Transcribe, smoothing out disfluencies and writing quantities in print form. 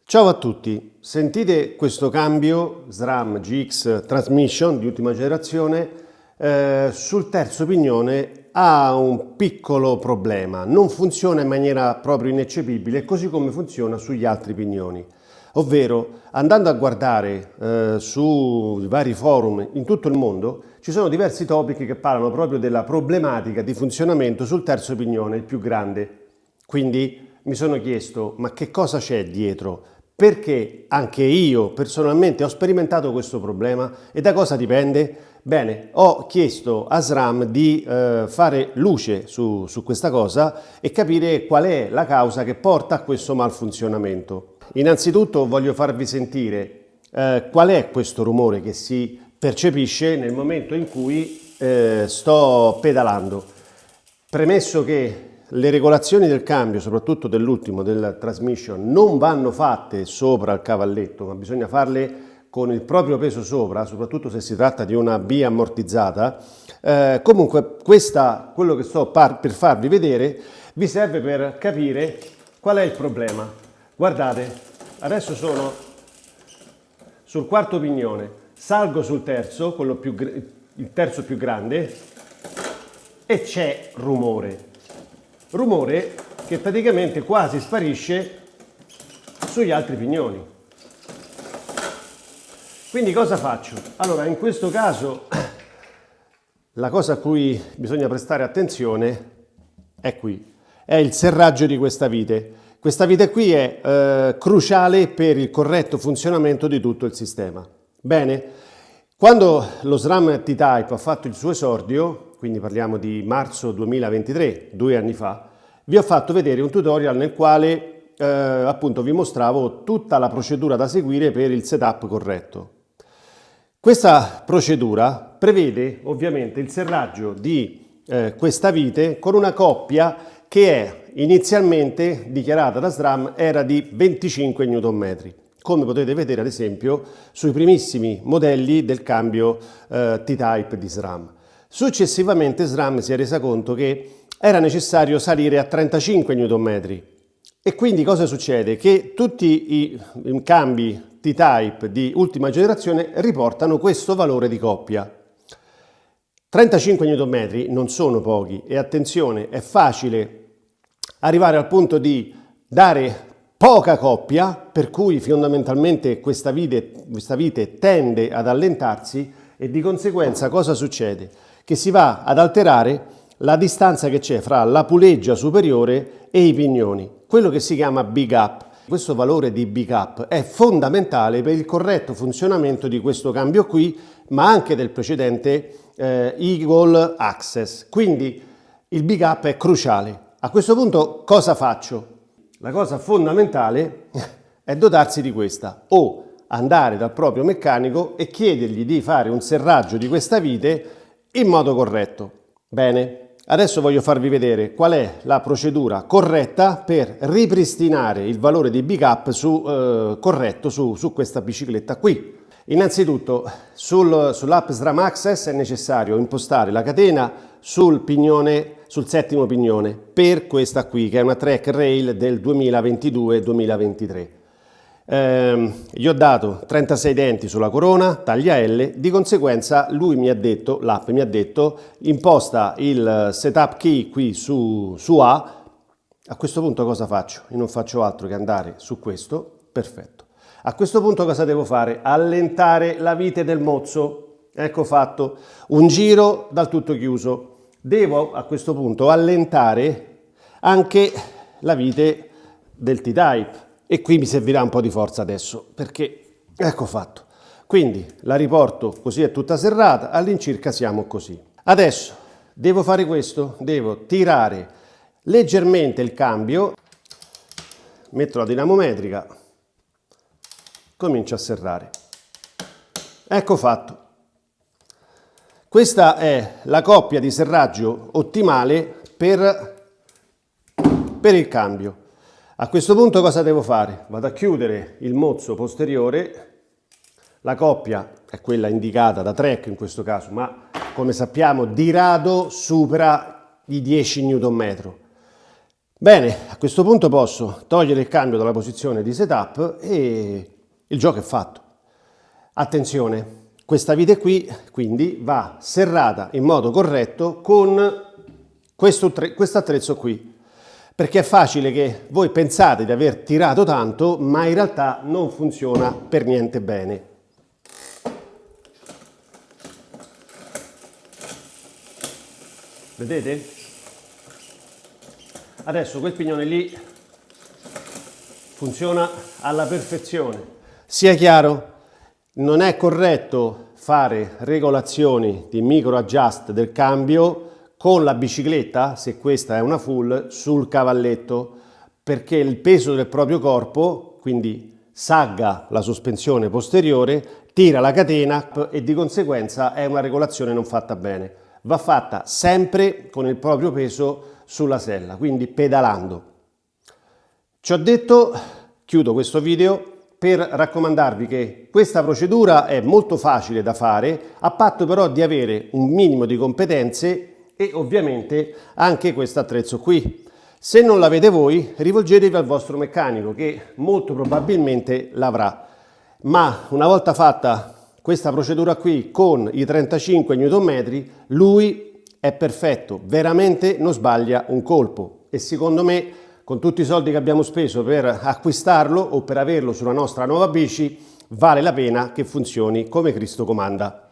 Ciao a tutti, sentite questo cambio SRAM GX Transmission di ultima generazione sul terzo pignone ha un piccolo problema, non funziona in maniera proprio ineccepibile così come funziona sugli altri pignoni, ovvero andando a guardare sui vari forum in tutto il mondo ci sono diversi topic che parlano proprio della problematica di funzionamento sul terzo pignone, il più grande. Quindi mi sono chiesto, ma che cosa c'è dietro? Perché anche io personalmente ho sperimentato questo problema e da cosa dipende? Bene, ho chiesto a SRAM di fare luce su questa cosa e capire qual è la causa che porta a questo malfunzionamento. Innanzitutto voglio farvi sentire qual è questo rumore che si percepisce nel momento in cui sto pedalando. Premesso che le regolazioni del cambio, soprattutto dell'ultimo, del transmission, non vanno fatte sopra il cavalletto, ma bisogna farle con il proprio peso sopra, soprattutto se si tratta di una B ammortizzata. Comunque quello che sto per farvi vedere vi serve per capire qual è il problema. Guardate, adesso sono sul quarto pignone, salgo sul terzo, il terzo più grande, e c'è rumore che praticamente quasi sparisce sugli altri pignoni. Quindi cosa faccio? Allora, in questo caso la cosa a cui bisogna prestare attenzione è qui, è il serraggio di questa vite. Questa vite qui è cruciale per il corretto funzionamento di tutto il sistema. Bene, quando lo SRAM T-Type ha fatto il suo esordio, quindi parliamo di marzo 2023, 2 anni fa, vi ho fatto vedere un tutorial nel quale appunto vi mostravo tutta la procedura da seguire per il setup corretto. Questa procedura prevede ovviamente il serraggio di questa vite con una coppia che è inizialmente dichiarata da SRAM era di 25 Nm. Come potete vedere ad esempio sui primissimi modelli del cambio T-Type di SRAM. Successivamente SRAM si è resa conto che era necessario salire a 35 Nm e quindi cosa succede? Che tutti i cambi T-Type di ultima generazione riportano questo valore di coppia. 35 Nm non sono pochi e attenzione, è facile arrivare al punto di dare poca coppia, per cui fondamentalmente questa vite tende ad allentarsi e di conseguenza cosa succede? Che si va ad alterare la distanza che c'è fra la puleggia superiore e i pignoni, quello che si chiama big up. Questo valore di big up è fondamentale per il corretto funzionamento di questo cambio qui, ma anche del precedente Eagle Access. Quindi il big up è cruciale. A questo punto cosa faccio? La cosa fondamentale è dotarsi di questa, o andare dal proprio meccanico e chiedergli di fare un serraggio di questa vite in modo corretto. Bene, adesso voglio farvi vedere qual è la procedura corretta per ripristinare il valore di big up corretto su questa bicicletta qui. Innanzitutto sull'app SRAM Access è necessario impostare la catena sul settimo pignone per questa qui che è una track rail del 2022-2023. Gli ho dato 36 denti sulla corona, taglia L, di conseguenza l'app mi ha detto imposta il setup key qui su A. A questo punto cosa faccio? Io non faccio altro che andare su questo, perfetto. A questo punto cosa devo fare? Allentare la vite del mozzo, ecco fatto, un giro dal tutto chiuso. Devo a questo punto allentare anche la vite del T-Type. E qui mi servirà un po' di forza adesso, perché ecco fatto. Quindi la riporto così è tutta serrata, all'incirca siamo così. Adesso devo fare questo, devo tirare leggermente il cambio, metto la dinamometrica, comincio a serrare. Ecco fatto. Questa è la coppia di serraggio ottimale per il cambio. A questo punto cosa devo fare? Vado a chiudere il mozzo posteriore, la coppia è quella indicata da track in questo caso, ma come sappiamo di rado supera i 10 Nm. Bene, a questo punto posso togliere il cambio dalla posizione di setup e il gioco è fatto. Attenzione, questa vite qui quindi va serrata in modo corretto con questo attrezzo qui, perché è facile che voi pensate di aver tirato tanto, ma in realtà non funziona per niente bene. Vedete? Adesso quel pignone lì funziona alla perfezione. Sia chiaro, non è corretto fare regolazioni di micro adjust del cambio con la bicicletta, se questa è una full, sul cavalletto, perché il peso del proprio corpo, quindi sagga la sospensione posteriore, tira la catena e di conseguenza è una regolazione non fatta bene. Va fatta sempre con il proprio peso sulla sella, quindi pedalando. Ci ho detto, chiudo questo video per raccomandarvi che questa procedura è molto facile da fare, a patto però di avere un minimo di competenze e ovviamente anche questo attrezzo qui. Se non l'avete voi, rivolgetevi al vostro meccanico che molto probabilmente l'avrà. Ma una volta fatta questa procedura qui con i 35 Nm, lui è perfetto, veramente non sbaglia un colpo e secondo me con tutti i soldi che abbiamo speso per acquistarlo o per averlo sulla nostra nuova bici vale la pena che funzioni come Cristo comanda.